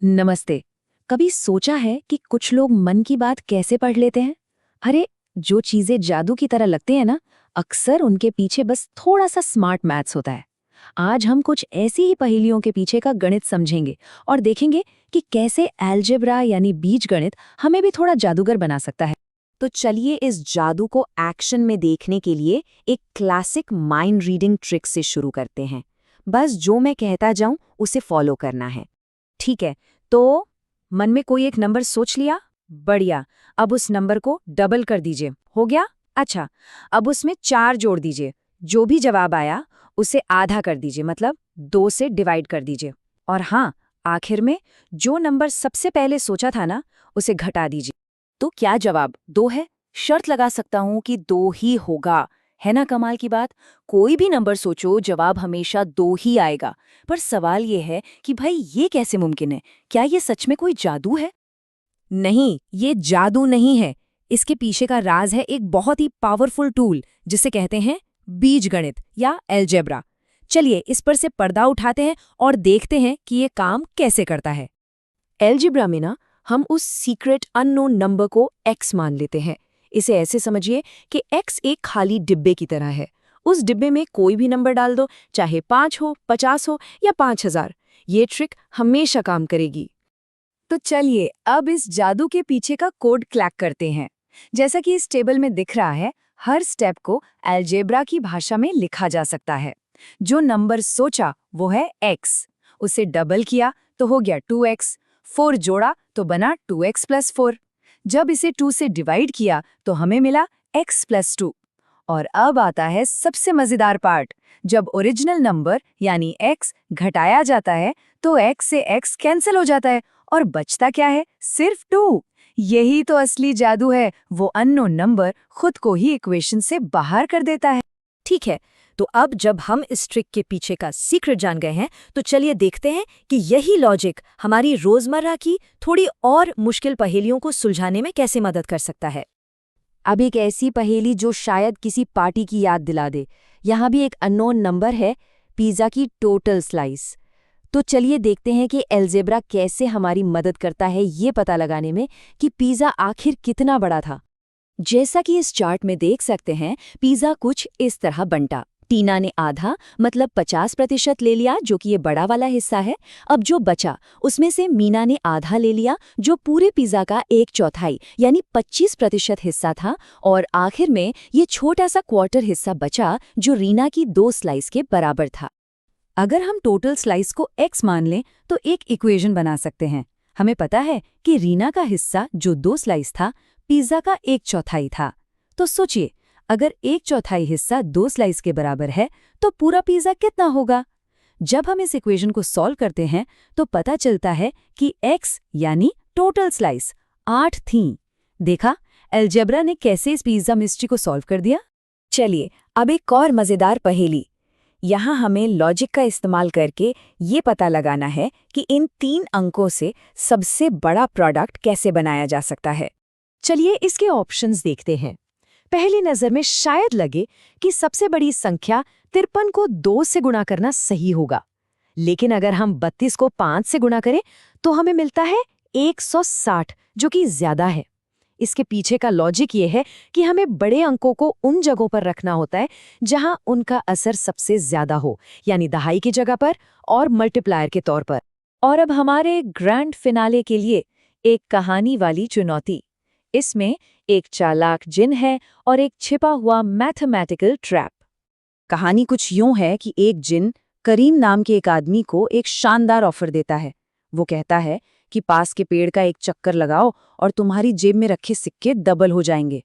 नमस्ते। कभी सोचा है कि कुछ लोग मन की बात कैसे पढ़ लेते हैं? अरे, जो चीजें जादू की तरह लगती हैं ना, अक्सर उनके पीछे बस थोड़ा सा स्मार्ट मैथ्स होता है। आज हम कुछ ऐसी ही पहेलियों के पीछे का गणित समझेंगे और देखेंगे कि कैसे अलजेब्रा यानी बीजगणित हमें भी थोड़ा जादूगर बना सकता है। तो चलिए इस जादू को एक्शन में देखने के लिए एक क्लासिक माइंड रीडिंग ट्रिक से शुरू करते हैं। बस जो मैं कहता जाऊं उसे फॉलो करना है। ठीक है, तो मन में कोई एक नंबर सोच लिया? बढ़िया। अब उस नंबर को डबल कर दीजिए। हो गया? अच्छा, अब उसमें 4 जोड़ दीजिए। जो भी जवाब आया उसे आधा कर दीजिए, मतलब 2 से डिवाइड कर दीजिए। और हाँ, आखिर में जो नंबर सबसे पहले सोचा था ना, उसे घटा दीजिए। तो क्या जवाब 2 है? शर्त लगा सकता हूं कि 2 ही होगा। है ना कमाल की बात? कोई भी नंबर सोचो, जवाब हमेशा 2 ही आएगा। पर सवाल ये है कि भाई ये कैसे मुमकिन है? क्या ये सच में कोई जादू है? नहीं, ये जादू नहीं है। इसके पीछे का राज है एक बहुत ही पावरफुल टूल जिसे कहते हैं बीजगणित या अलजेब्रा। चलिए इस पर से पर्दा उठाते हैं और देखते हैं कि ये काम कैसे करता है। अलजेब्रा में ना हम उस सीक्रेट अननोन नंबर को x मान लेते हैं। इसे ऐसे समझिए कि x एक खाली डिब्बे की तरह है। उस डिब्बे में कोई भी नंबर डाल दो, चाहे 5 हो, 50 हो या 5000। ये ट्रिक हमेशा काम करेगी। तो चलिए अब इस जादू के पीछे का कोड क्रैक करते हैं। जैसा कि इस टेबल में दिख रहा है, हर स्टेप को अलजेब्रा की भाषा में लिखा जा सकता है। जो नंबर सोचा वो है x, उसे डबल किया तो हो गया 2x, 4 जोड़ा तो बना 2x + 4। जब इसे 2 से डिवाइड किया तो हमें मिला x + 2। और अब आता है सबसे मजेदार पार्ट। जब ओरिजिनल नंबर यानी x घटाया जाता है तो x से x कैंसिल हो जाता है और बचता क्या है? सिर्फ 2। यही तो असली जादू है। वो अननोन नंबर खुद को ही इक्वेशन से बाहर कर देता है। ठीक है, तो अब जब हम इस ट्रिक के पीछे का सीक्रेट जान गए हैं, तो चलिए देखते हैं कि यही लॉजिक हमारी रोजमर्रा की थोड़ी और मुश्किल पहेलियों को सुलझाने में कैसे मदद कर सकता है। अब एक ऐसी पहेली जो शायद किसी पार्टी की याद दिला दे। यहाँ भी एक अननोन नंबर है, पिज़्ज़ा की टोटल स्लाइस। तो चलिए देखते हैं कि अलजेब्रा कैसे हमारी मदद करता है ये पता लगाने में कि पिज़्ज़ा आखिर कितना बड़ा था। जैसा कि इस चार्ट में देख सकते हैं, पिज़्ज़ा कुछ इस तरह बंटा। टीना ने आधा मतलब 50% ले लिया, जो कि ये बड़ा वाला हिस्सा है। अब जो बचा उसमें से मीना ने आधा ले लिया, जो पूरे पिज़्ज़ा का 1/4 यानी 25% हिस्सा था। और आखिर में ये छोटा सा क्वार्टर हिस्सा बचा जो रीना की 2 स्लाइस के बराबर था। अगर हम टोटल स्लाइस को x मान लें तो एक इक्वेशन बना सकते हैं। हमें पता है कि रीना का हिस्सा जो 2 स्लाइस था, पिज़्ज़ा का 1/4 था। तो सोचिए, अगर 1/4 हिस्सा 2 स्लाइस के बराबर है तो पूरा पिज़्ज़ा कितना होगा? जब हम इस इक्वेशन को सॉल्व करते हैं तो पता चलता है कि x यानी टोटल स्लाइस 8 थीं। देखा, अलजेब्रा ने कैसे इस पिज़्ज़ा मिस्ट्री को सॉल्व कर दिया। चलिए अब एक और मज़ेदार पहेली। यहाँ हमें लॉजिक का इस्तेमाल करके ये पता लगाना है कि इन 3 अंकों से सबसे बड़ा प्रोडक्ट कैसे बनाया जा सकता है। चलिए इसके ऑप्शंस देखते हैं। पहली नज़र में शायद लगे कि सबसे बड़ी संख्या 53 को 2 से गुणा करना सही होगा। लेकिन अगर हम 32 को 5 से गुणा करें तो हमें मिलता है 160, जो कि ज्यादा है। इसके पीछे का लॉजिक ये है कि हमें बड़े अंकों को उन जगहों पर रखना होता है जहां उनका असर सबसे ज्यादा हो, यानी दहाई की जगह पर और मल्टीप्लायर के तौर पर। और अब हमारे ग्रैंड फिनाले के लिए एक कहानी वाली चुनौती। इसमें एक चालाक जिन है और एक छिपा हुआ मैथमेटिकल ट्रैप। कहानी कुछ यूं है कि एक जिन करीम नाम के एक आदमी को एक शानदार ऑफर देता है। वो कहता है कि पास के पेड़ का एक चक्कर लगाओ और तुम्हारी जेब में रखे सिक्के डबल हो जाएंगे।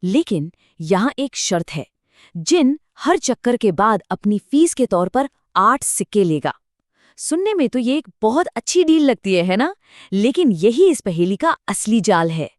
लेकिन यहाँ एक शर्त है, जिन हर चक्कर के बाद अपनी फीस के तौर पर 8 सिक्के लेगा। सुनने में तो ये एक बहुत अच्छी डील लगती है ना? लेकिन यही इस पहेली का असली जाल है।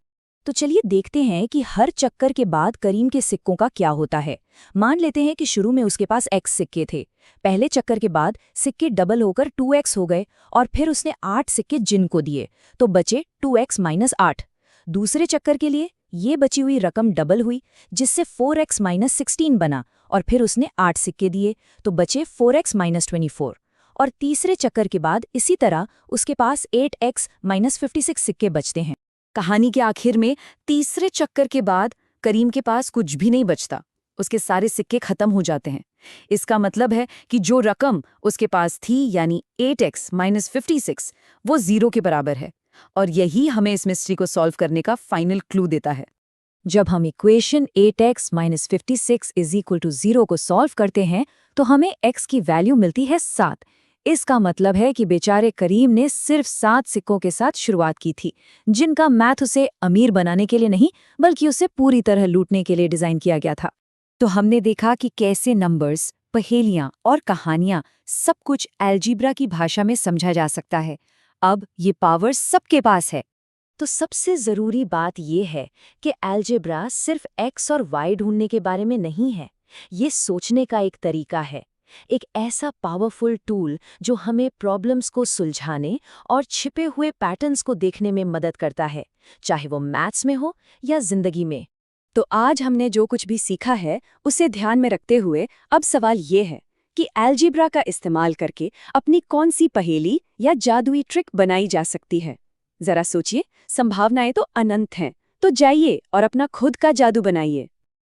तो चलिए देखते हैं कि हर चक्कर के बाद करीम के सिक्कों का क्या होता है। मान लेते हैं कि शुरू में उसके पास x सिक्के थे। पहले चक्कर के बाद सिक्के डबल होकर 2x हो गए और फिर उसने 8 सिक्के जिन को दिए, तो बचे 2x - 8। दूसरे चक्कर के लिए ये बची हुई रकम डबल हुई, जिससे 4x - 16 बना और फिर उसने 8 सिक्के दिए, तो बचे 4x - 24। और तीसरे चक्कर के बाद इसी तरह उसके पास 8x-56 सिक्के बचते हैं। कहानी के आखिर में तीसरे चक्कर के बाद करीम के पास कुछ भी नहीं बचता, उसके सारे सिक्के खत्म हो जाते हैं। इसका मतलब है कि जो रकम उसके पास थी यानी 8x-56 वो 0 के बराबर है, और यही हमें इस मिस्ट्री को सॉल्व करने का फाइनल क्लू देता है। जब हम इक्वेशन 8x-56 = 0 को सॉल्व करते हैं तो हमें x की वैल्यू मिलती है 7। इसका मतलब है कि बेचारे करीम ने सिर्फ 7 सिक्कों के साथ शुरुआत की थी, जिनका मैथ उसे अमीर बनाने के लिए नहीं बल्कि उसे पूरी तरह लूटने के लिए डिजाइन किया गया था। तो हमने देखा कि कैसे नंबर्स, पहेलियां और कहानियां सब कुछ अलजेब्रा की भाषा में समझा जा सकता है। अब ये पावर सबके पास है। तो सबसे ज़रूरी बात यह है कि अलजेब्रा सिर्फ x और y ढूंढने के बारे में नहीं है, ये सोचने का एक तरीका है, एक ऐसा पावरफुल टूल जो हमें प्रॉब्लम्स को सुलझाने और छिपे हुए पैटर्न्स को देखने में मदद करता है, चाहे वो मैथ्स में हो या जिंदगी में। तो आज हमने जो कुछ भी सीखा है उसे ध्यान में रखते हुए अब सवाल ये है कि अलजेब्रा का इस्तेमाल करके अपनी कौन सी पहेली या जादुई ट्रिक बनाई जा सकती है। जरा सोचिए, संभावनाएं तो अनंत हैं। तो जाइए और अपना खुद का जादू बनाइए।